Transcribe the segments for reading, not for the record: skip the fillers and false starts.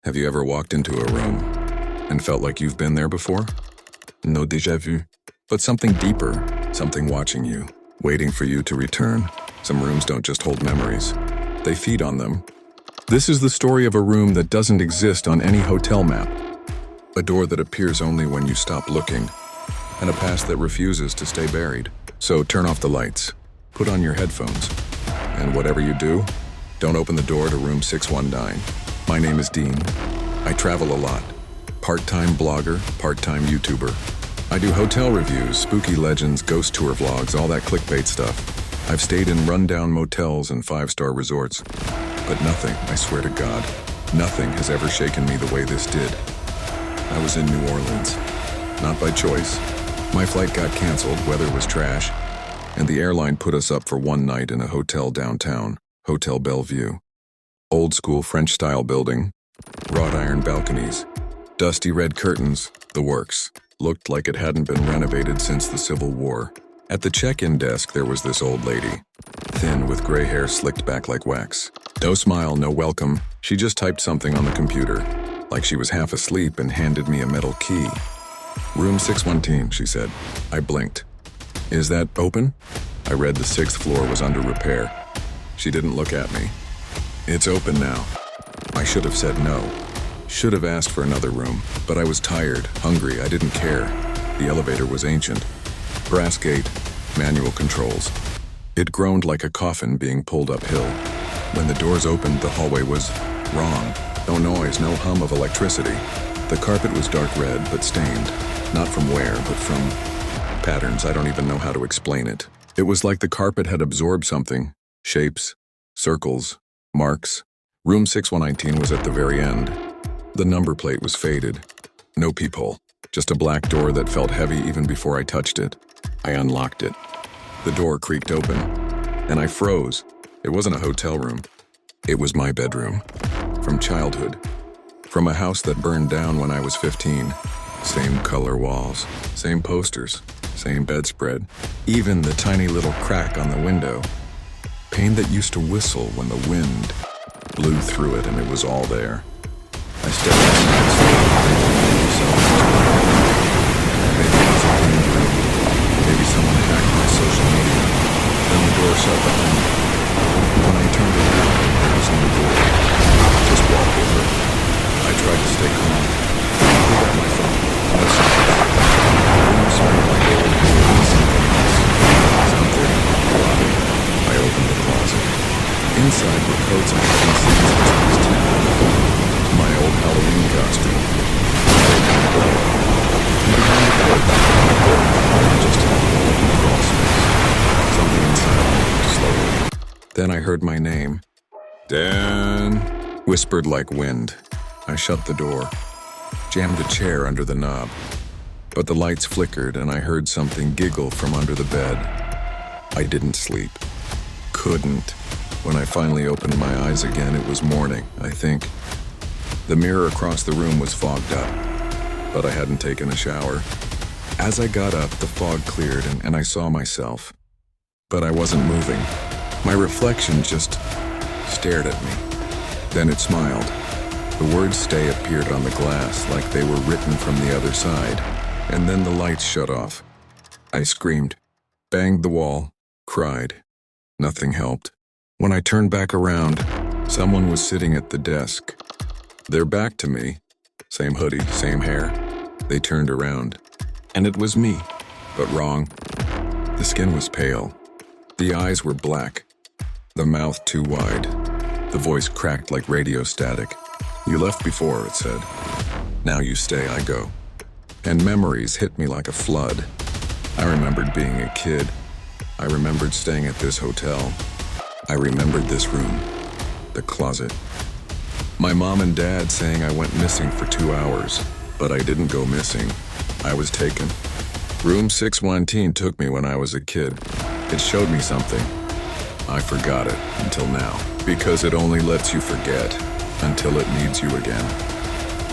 Have you ever walked into a room and felt like you've been there before? No déjà vu, but something deeper, something watching you, waiting for you to return. Some rooms don't just hold memories, they feed on them. This is the story of a room that doesn't exist on any hotel map, a door that appears only when you stop looking, and a past that refuses to stay buried. So turn off the lights, put on your headphones, and whatever you do, don't open the door to room 619. My name is Dean. I travel a lot. Part-time blogger, part-time YouTuber. I do hotel reviews, spooky legends, ghost tour vlogs, all that clickbait stuff. I've stayed in rundown motels and 5-star resorts. But nothing, I swear to God, nothing has ever shaken me the way this did. I was in New Orleans. Not by choice. My flight got canceled, weather was trash, and the airline put us up for one night in a hotel downtown, Hotel Bellevue. Old-school French-style building, wrought iron balconies, dusty red curtains, the works. Looked like it hadn't been renovated since the Civil War. At the check-in desk, there was this old lady, thin with gray hair slicked back like wax. No smile, no welcome. She just typed something on the computer, like she was half asleep, and handed me a metal key. Room 619, she said. I blinked. Is that open? I read the 6th floor was under repair. She didn't look at me. It's open now. I should have said no. Should have asked for another room, but I was tired, hungry, I didn't care. The elevator was ancient. Brass gate, manual controls. It groaned like a coffin being pulled uphill. When the doors opened, the hallway was wrong. No noise, no hum of electricity. The carpet was dark red, but stained. Not from wear, but from patterns. I don't even know how to explain it. It was like the carpet had absorbed something. Shapes, circles, marks. Room 6119 was at the very end. The number plate was faded. No peephole. Just a black door that felt heavy even before I touched it. I unlocked it. The door creaked open, and I froze. It wasn't a hotel room. It was my bedroom. From childhood. From a house that burned down when I was 15. Same color walls, same posters, same bedspread. Even the tiny little crack on the window. Pane that used to whistle when the wind blew through it, and it was all there. I stepped inside. Maybe someone hacked my social media. Then the door shut behind me. When I turned around, there was no door. Just wallpaper. I tried to stay calm. I pulled out my phone. No sound. The room smelled like old something else. Something rotting. I opened the closet. Inside were coats I hadn't seen since I was 10. My old Halloween costume. Just a crawl space. Something inside moved slowly. Then I heard my name. Dan. Whispered like wind. I shut the door. Jammed a chair under the knob. But the lights flickered and I heard something giggle from under the bed. I didn't sleep. Couldn't. When I finally opened my eyes again, it was morning, I think. The mirror across the room was fogged up, but I hadn't taken a shower. As I got up, the fog cleared and I saw myself. But I wasn't moving. My reflection just stared at me. Then it smiled. The words "stay" appeared on the glass like they were written from the other side. And then the lights shut off. I screamed, banged the wall, cried. Nothing helped. When I turned back around, someone was sitting at the desk. Their back to me, same hoodie, same hair. They turned around, and it was me, but wrong. The skin was pale. The eyes were black. The mouth too wide. The voice cracked like radio static. You left before, it said. Now you stay, I go. And memories hit me like a flood. I remembered being a kid. I remembered staying at this hotel. I remembered this room, the closet. My mom and dad saying I went missing for 2 hours, but I didn't go missing. I was taken. Room 619 took me when I was a kid. It showed me something. I forgot it until now, because it only lets you forget until it needs you again.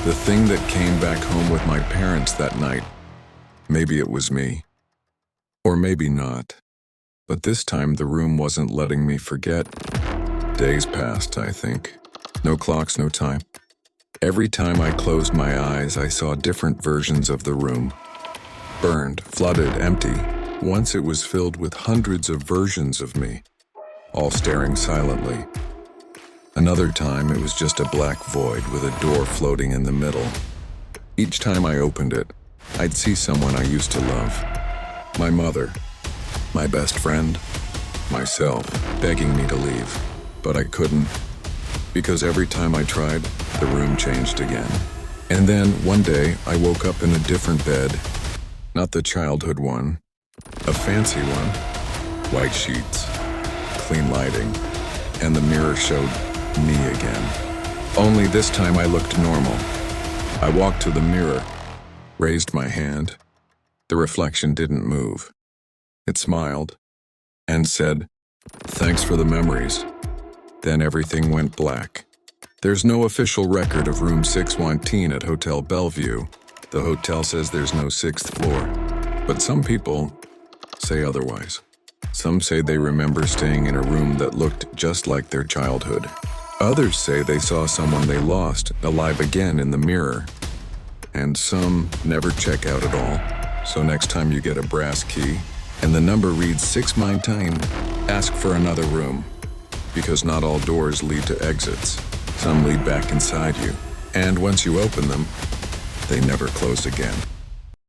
The thing that came back home with my parents that night, maybe it was me. Or maybe not. But this time the room wasn't letting me forget. Days passed, I think. No clocks, no time. Every time I closed my eyes, I saw different versions of the room. Burned, flooded, empty. Once it was filled with hundreds of versions of me, all staring silently. Another time, it was just a black void with a door floating in the middle. Each time I opened it, I'd see someone I used to love. My mother, my best friend, myself, begging me to leave. But I couldn't, because every time I tried, the room changed again. And then, one day, I woke up in a different bed. Not the childhood one, a fancy one. White sheets, clean lighting, and the mirror showed me again. Only this time I looked normal. I walked to the mirror, raised my hand. The reflection didn't move. It smiled and said, "Thanks for the memories." Then everything went black. There's no official record of room 619 at Hotel Bellevue. The hotel says there's no 6th floor, but some people say otherwise. Some say they remember staying in a room that looked just like their childhood. Others say they saw someone they lost alive again in the mirror. And some never check out at all. So next time you get a brass key and the number reads 619, ask for another room. Because not all doors lead to exits. Some lead back inside you. And once you open them, they never close again.